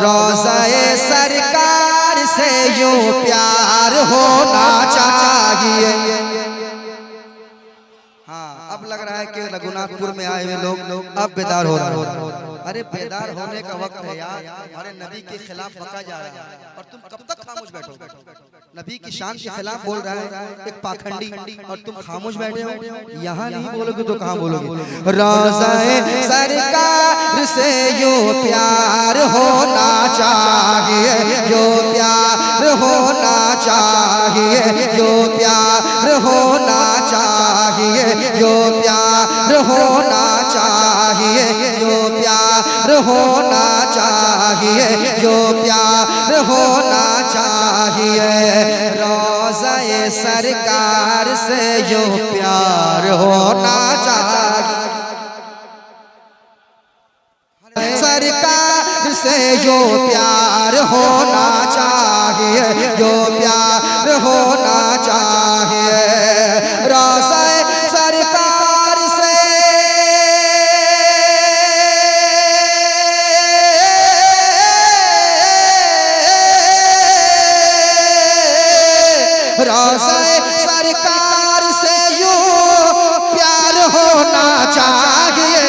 रोज़ाए सरकार से यूं प्यार होना चाहिए। हाँ, अब लग रहा है कि रघुनाथपुर में आए हुए लोग अब बेदार हो रहे हैं। अरे बेदार होने का वक्त है यार। हमारे नबी के खिलाफ बका जा रहा है और तुम कब तक खामोश बैठोगे? नबी की शान के खिलाफ बोल रहा है एक पाखंडी और तुम खामोश बैठे हो। यहाँ नहीं बोलोगे तो कहाँ बोलोगे? रोज़ाए सरकार से यूं प्यार होना चाहिए, जो प्यार होना चाहिए, जो प्यार होना चाहिए, जो प्यार होना चाहिए, जो प्यार होना चाहिए, जो प्यार होना चाहिए। रोज़ाए सरकार से जो प्यार होना चाहिए, सरकार से जो प्यार होना चाहिए, जो प्यार होना चाहिए। रोज़ाए सरकार से रोज़ाए सरकार से यूं प्यार होना चाहिए।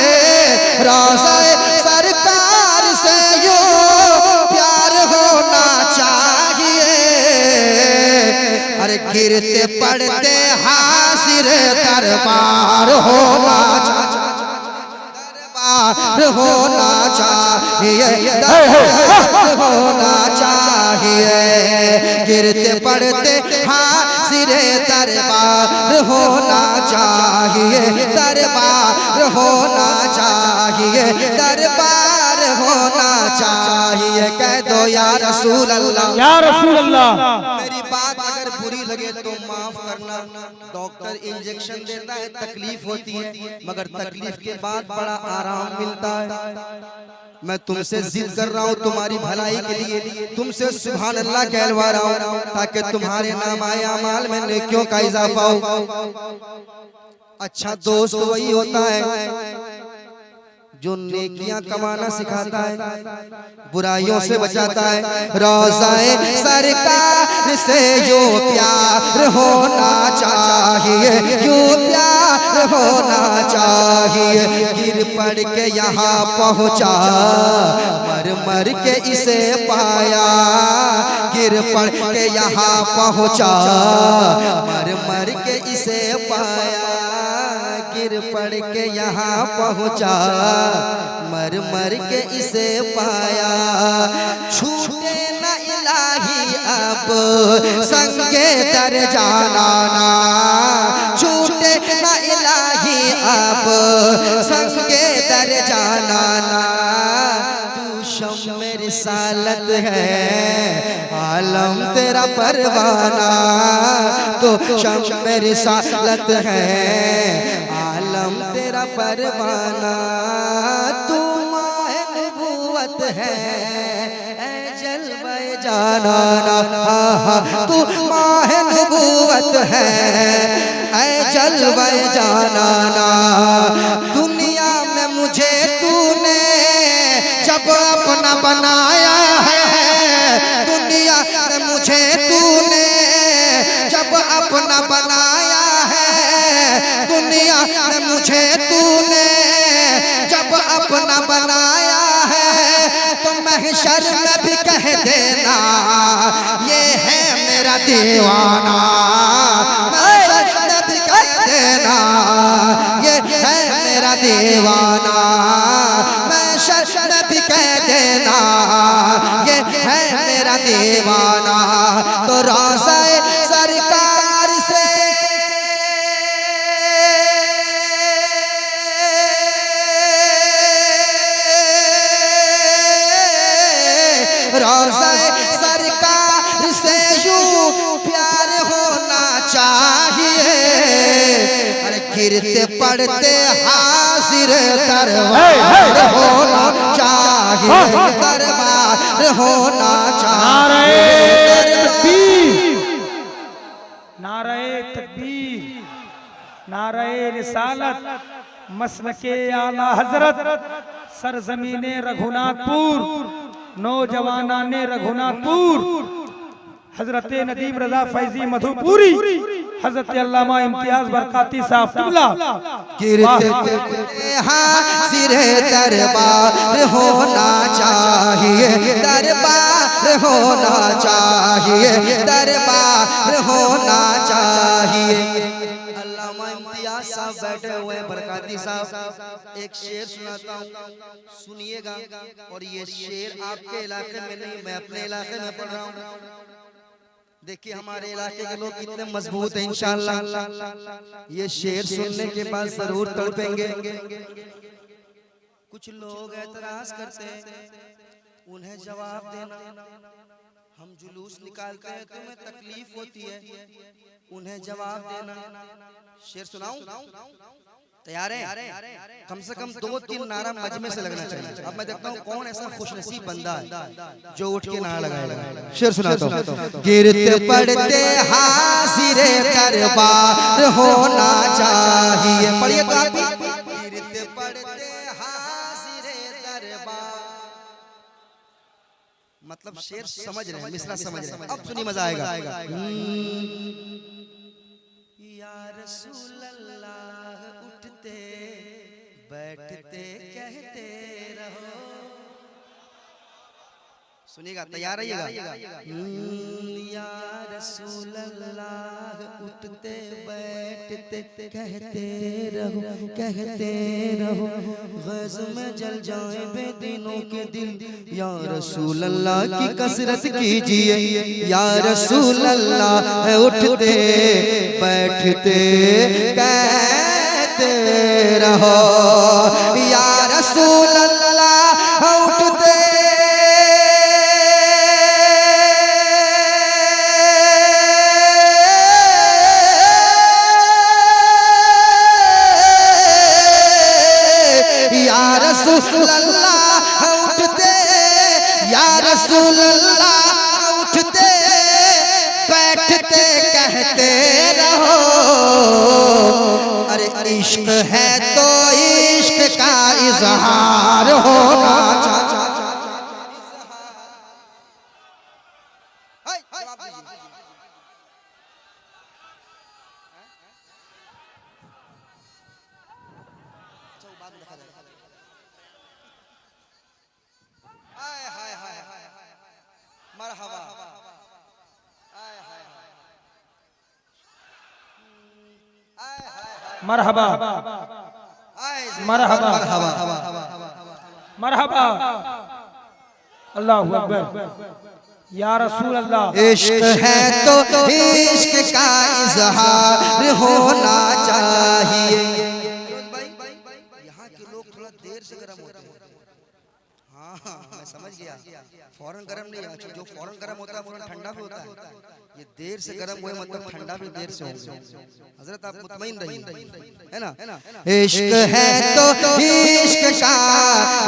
रोज़ाए सरकार से यूं प्यार होना चाहिए। अरे गिरते पड़ते हासिर दरबार होना चाहिए, दरबार होना चाहिए, दरबार होना चाहिए। गिरते पड़ते हासिर दरबार होना चाहिए, दरबार होना चाहिए, दरबार होना चाहिए। कह दो या रसूल अल्लाह, या रसूल अल्लाह। मेरी बात अगर बुरी लगे तो माफ करना। डॉक्टर इंजेक्शन देता है, तकलीफ होती है, मगर तकलीफ के बाद बड़ा आराम मिलता है। मैं तुमसे जिद कर रहा हूँ तुम्हारी भलाई के लिए, तुमसे सुभान अल्लाह कहलवा रहा हूँ ताकि तुम्हारे नाम आए अमाल में नेकियों का इजाफा हो। अच्छा दोस्त वही होता है जो नेकियां कमाना सिखाता है, बुराइयों से बचाता है। रोज़ाए सरकार से जो प्यार होना चाहिए, जो प्यार होना चाहिए। गिर पड़ के यहाँ पहुँचा, मर मर के इसे पाया। गिर पड़ के यहाँ पहुँचा, मर मर के इसे पाया। गिर पड़ के यहाँ पहुँचा, मर मर के इसे पाया। छूटे न इलाही अब संगे दर जाना ना, छूटे न इलाही अब संगे दर जाना ना। तू शम्मे रिसालत है, आलम तेरा परवाना। तो शम्मे रिसालत है, आलम तेरा परवाना। तू माहे नबूवत है, ऐ जलवे जाना ना। तू माहे नबूवत है, ऐ जलवे जाना ना। दुनिया में मुझे तूने जब अपना बनाया है, दुनिया में मुझे तूने जब अपना बनाया है, दुनिया में मुझे तूने जब अपना बनाया है, तो महशर में भी कह देना ये है मेरा दीवाना। महशर में भी कह देना ये है मेरा दीवाना। महशर में भी कह देना ये है मेरा दीवाना। तो रोज़ाए सरकार से रोज़ाए सरकार से यूं प्यार होना चाहिए। अरे गिरते पड़ते हासिर दरबार होना चाहिए, दरबार होना चाहिए। नारे नारे रिसालत मसलके आला हजरत सरजमीने रघुनाथपुर नौजवानाने रघुनाथपुर हजरत नदीम रजा फैजी मधुपुरी हजरत अल्लामा इम्तियाज बरकाती साहब किबला सिरे दरबार होना चाहिए, दरबार होना चाहिए, दरबार होना चाहिए। अल्लामा इम्तियाज साहब बैठे हुए हैं, बरकाती साहब। एक शेर सुनाता हूँ, सुनिएगा। और ये शेर आपके इलाके में नहीं, मैं अपने इलाके में पढ़ रहा हूँ। देखिए हमारे इलाके के लोग कितने मजबूत हैं इंशाअल्लाह। ये शेर सुनने के बाद जरूर तड़पेंगे। कुछ लोग एतराज करते हैं, उन्हें जवाब देना। हम जुलूस निकालते हैं, तुम्हें तकलीफ होती है, उन्हें जवाब देना। शेर सुनाऊं? तैयार है? कम से कम 2-3 नारा मजमे से लगना चाहिए। अब मैं देखता हूँ कौन ऐसा खुशनसीब बंदा है जो उठ के नारा लगाएगा। शेर सुनाता हूँ। गिरते पड़ते हाजिरे दरबार होना चाहिए। पढ़िए तो आप। गिरते पड़ते हाजिरे दरबार, मतलब शेर समझ रहे हैं, मिसरा समझ रहे हैं। अब सुनिए मजा आएगा। या रसूल अल्लाह उठते बैठते कहते रहो। सुनिएगा, तैयार रहिएगा। या रसूल अल्लाह उठते बैठते कहते रहो, कहते रहो। गज़ में जल जाए बेदीनों के दिल। या रसूल अल्लाह की कसरत कीजिए। या रसूल अल्लाह उठते बैठते कहते रहो। या रसूल अल्लाह उठते रसूल अल्लाह उठते, या रसूल अल्लाह उठते बैठते कहते रहो। अरे इश्क है तो इश्क का इजहार होना चाहिए। मरहबा मरहबा मरहबा मरहबा अल्लाहु अकबर। या रसूल अल्लाह। इश्क है तो इश्क का इजहार होना चाहिए। यहाँ के लोग थोड़ा देर से गर्म होते हैं। हाँ मैं समझ गया, फौरन गर्म नहीं है। जो फौरन गर्म होता है फौरन ठंडा भी होता है। ये देर से गर्म हुए मतलब ठंडा भी देर से होगा। हजरत आप मुतमईन रहिए, है ना? इश्क है तो इश्क का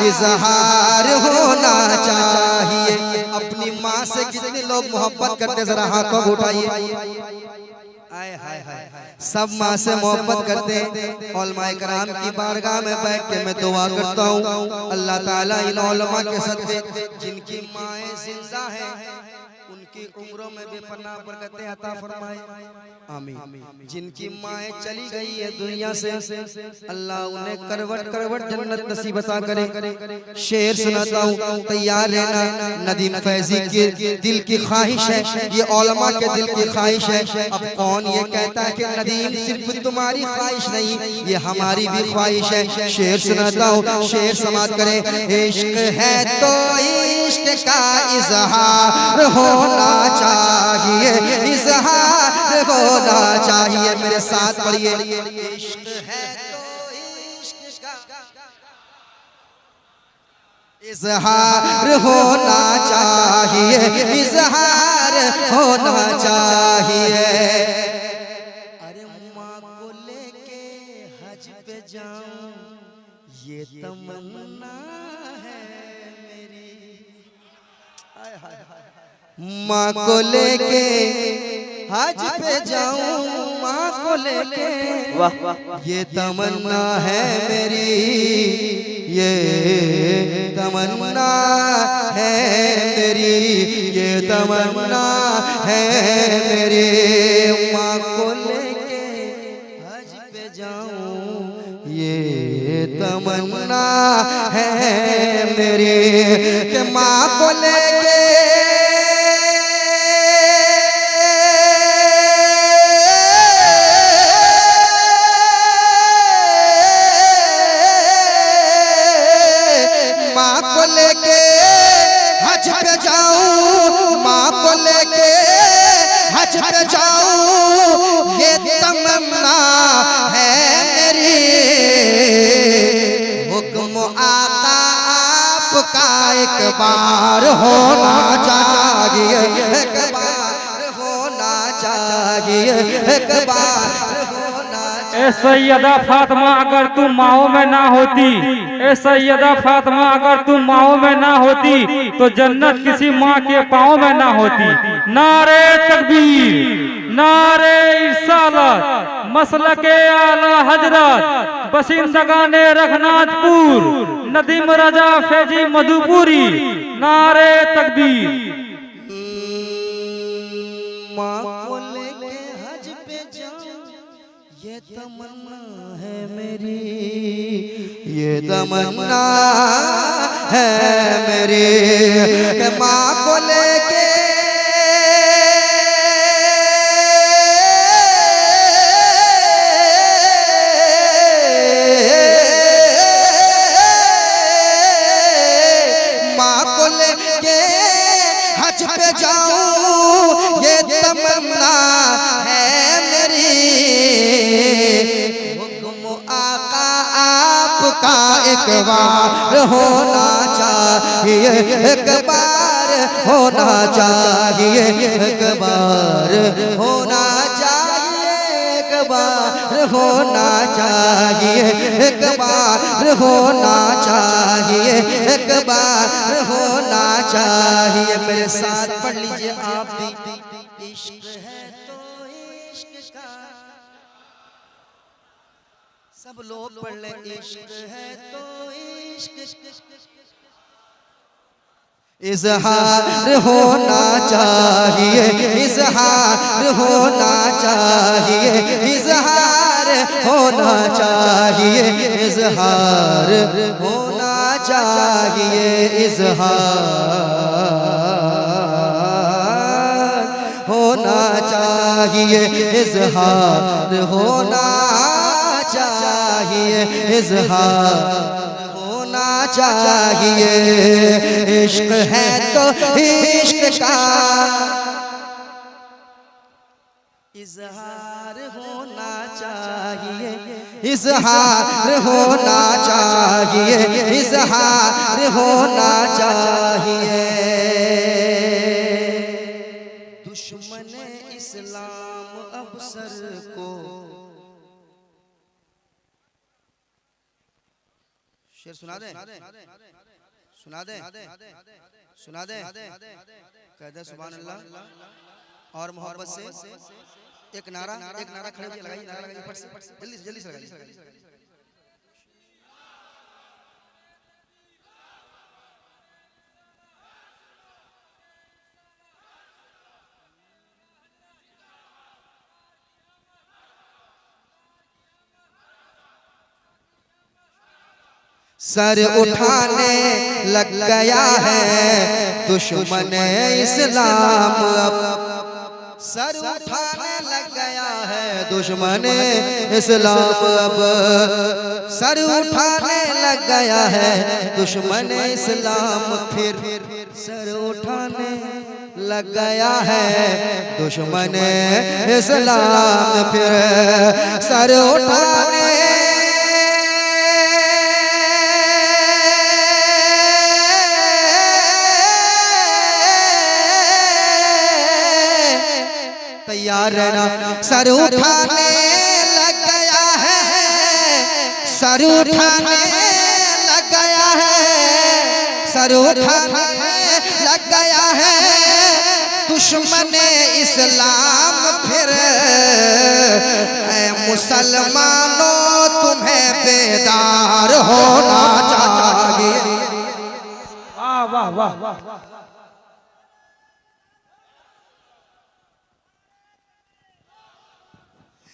इजहार होना चाहिए। अपनी माँ से कितने लोग मोहब्बत करते, जरा हाथों को उठाइए। आए हाय हाय, सब माँ से मोहब्बत करते हैं। उलमाए कराम की बारगाह में बैठ के मैं दुआ करता हूँ, अल्लाह ताला इन उलमा के सदक़े जिनकी माएँ जिंदा हैं उनकी उम्रों में बेपनाह बरकतें अता फरमाए। आमीन। जिनकी माएँ चली गई है दुनिया से, अल्लाह उन्हें करवट करवट जन्नत नसीब अता करे। शेर सुनाता हूँ, तैयार रहना। नदीम फैजी के दिल की ख्वाहिश है, ये उलमा के दिल की ख्वाहिश है। अब कौन ये कहता है कि नदीम सिर्फ तुम्हारी ख्वाहिश नहीं, ये हमारी भी ख्वाहिश है। शेर सुनाता हूँ, शेर समाप्त करें। इश्क है तो इश्क का इजहार होना चाहिए, इजहार होना चाहिए। मेरे साथ पढ़िए। इश्क है तो इश्क का इजहार होना चाहिए, इजहार होना चाहिए। अरे माँ को लेके हज पे जाऊं ये तमन्ना है मेरी। माँ को लेके हज पे जाऊं माँ को लेके, ये तमन्ना है मेरी, ये तमन्ना है मेरी, ये तमन्ना है मेरी। माँ को लेके हज पे जाऊं, ये तमन्ना है मेरी, कि माँ को लेके हज पे जाऊं, माँ को लेके हज पे जाऊं, ये तमन्ना है मेरी। हुक्म आका आपका एक बार होना चाहिए, एक बार होना चाहिए, एक बार होना चाहिए। ए सैयदा फातिमा अगर तुम माओ में ना होती, ए सैयदा फातिमा अगर तुम माओ में ना होती तो जन्नत किसी माँ के पाँव में ना होती। नारे तकबीर, नारे इरसालत, मसलके आला हजरत, बसिंदगाने रघुनाथपुर, नदीम रजा फैजी मधुपुरी। नारे तकबीर। माँ को लेके हज पे जाऊं, ये तमन्ना है मेरी, ये तमन्ना है मेरी, कि माँ को लेके माँ को लेके हज पे जाऊं, ये तमन्ना है मेरी। हुक्म आका आपका एक बार होना चाहिए, एक बार होना चाहिए, एक बार होना चाहिए, एक बार होना चाहिए, एक बार होना चाहिए, एक बार होना चाहिए। मेरे साथ पढ़ लीजिए आप भी। इश्क है तो इश्क का, सब लोग पढ़ ले। इश्क है तो इश्क, इजहार होना चाहिए, इजहार होना चाहिए, इजहार होना चाहिए, इजहार होना चाहिए, इजहार होना चाहिए, इजहार होना चाहिए, इजहार होना चाहिए। इश्क है तो इश्क का इजहार होना चाहिए, इजहार होना चाहिए, इजहार होना चाहिए। दुश्मन इस्लाम अब सर को, शेर सुना दे, सुना दे, सुना दे, कह दे सुभान अल्लाह। और मोहब्बत से एक नारा खड़े होकर लगाइए, नारा लगाइए, फट से जल्दी से लगाइए। सर उठाने लग गया है दुश्मन इस्लाम अब, सर उठाने लग गया है दुश्मन इस्लाम अब, सर उठाने लग गया है दुश्मन इस्लाम, फिर सर उठाने लग गया है दुश्मन इस्लाम, फिर सर उठाने तैयार रहना। सर उठाने लग गया है, सर उठाने लग गया है, सर उठाने लग गया है दुश्मन इस्लाम फिर है मुसलमानों तुम्हें बेदार होना चाहिए। वाह वाह वाह।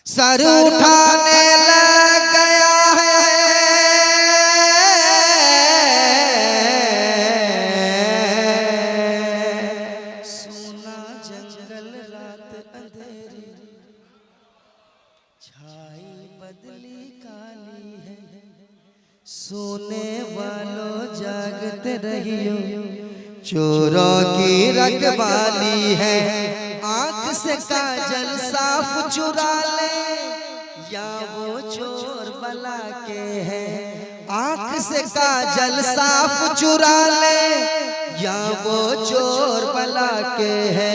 सर उठाने लग गया है सोना जंगल रात अंधेरी छाई बदली काली है। सोने वालों जागते रहियो चोरों की रखवाली है। आंख से काजल साफ चुरा ले या वो चोर बला के है। आंख से काजल साफ चुरा ले या वो चोर बला के है।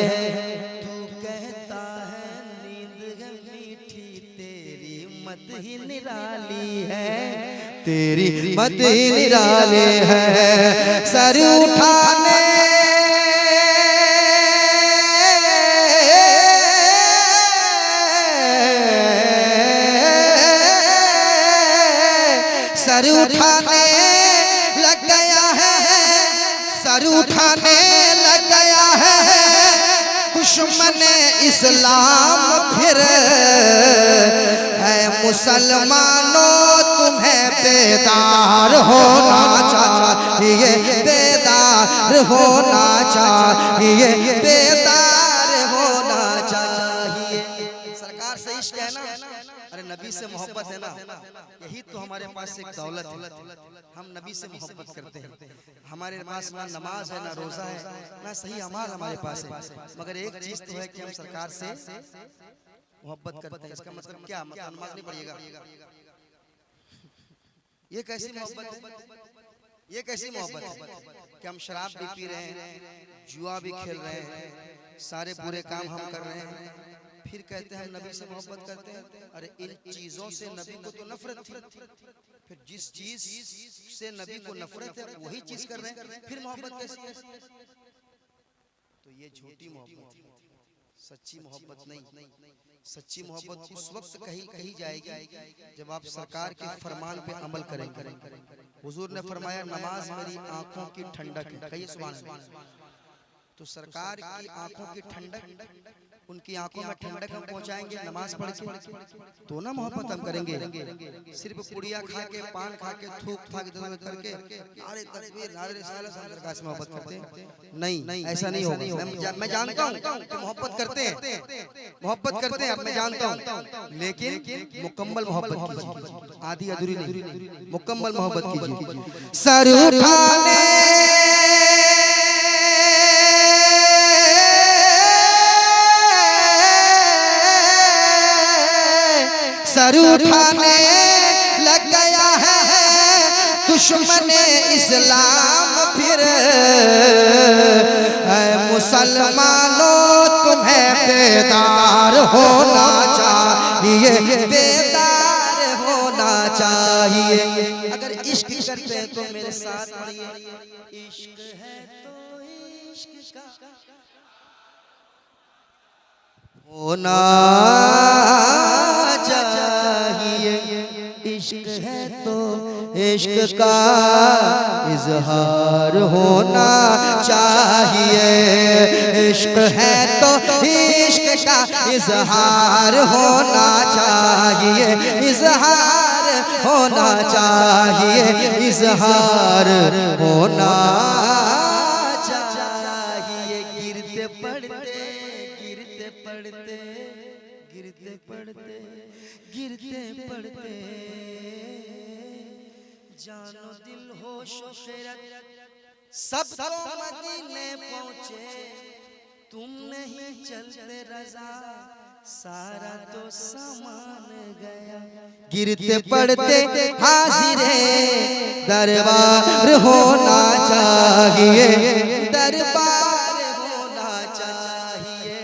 तू कहता है नींद है मीठी तेरी मत ही निराली है। तेरी मत ही निराली है। सर उठाने सर उठाने लग गया है। सर उठाने लग गया है दुश्मन इस्लाम फिर है मुसलमानों तुम्हें बेदार होना चाहिए। बेदार होना चाहिए। बेदार होना चाहिए। सरकार से इश्क है ना, अरे नबी से मोहब्बत है ना, यही तो हमारे पास एक दौलत है। हम नबी से मोहब्बत करते हैं। हमारे पास ना नमाज है ना रोजा है ना सही अमाल हमारे पास है। मगर एक चीज तो है कि हम सरकार से मोहब्बत करते हैं। इसका मतलब क्या? मतलब नमाज नहीं पढ़िएगा। ये कैसी मोहब्बत है? ये कैसी मोहब्बत है कि हम शराब भी पी रहे हैं, जुआ भी खेल रहे हैं, सारे बुरे काम हम कर रहे हैं, फिर कहते हैं हम नबी से मोहब्बत करते हैं। अरे इन चीजों से नबी को तो नफरत थी, फिर जिस चीज से नबी को नफरत है वही चीज कर रहे हैं, फिर मोहब्बत कैसी है? तो ये झूठी मोहब्बत, सच्ची मोहब्बत नहीं। सच्ची मोहब्बत उस वक्त कही जाएगी जब आप सरकार के फरमान पे अमल करेंगे। हुजूर ने फरमाया नमाज मेरी आंखों की ठंडक है। कहिए सुभान अल्लाह। तो सरकार की आंखों की ठंडक, उनकी आंखों में ठंडक हम पहुंचाएंगे नमाज पढ़ के, तो ना मोहब्बत हम करेंगे। सिर्फ पुड़िया खा के, पान खा के, थूक थाक करके नारे तकबीर नारे रिसालत हम सरकार से मोहब्बत करते हैं? नहीं, ऐसा नहीं होगा। मैं जानता हूं कि मोहब्बत करते हैं, मोहब्बत करते हैं, अब मैं जानता हूं, लेकिन मुकम्मल मोहब्बत कीजिए, आधी अधूरी नहीं, मुकम्मल मोहब्बत कीजिए। सर उठाने सर उठाने लग गया है दुश्मन इस्लाम फिर है मुसलमानों तुम्हें बेदार होना चाहिए। बेदार होना चाहिए। अगर इश्क करते हैं तो मेरे साथ पढ़िए, इश्क है तो इश्क का होना चाहिए। इश्क है तो इश्क का इजहार होना चाहिए। इश्क है तो इश्क का इजहार होना चाहिए। इजहार होना चाहिए। इजहार होना चाहिए। गिरते पड़ते गिरते पड़ते गिरते पड़ते गिरते पड़ते जानो दिल होश खैरत सब तो मदीने पहुंचे। तुम नहीं चलते रजा सारा तो सामान गया। गिरते पड़ते हाजिरे दरबार होना चाहिए। दरबार होना चाहिए।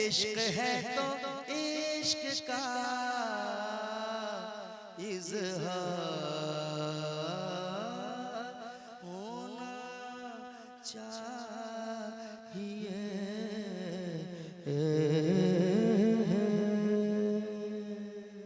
इश्क है तो इश्क का इजहार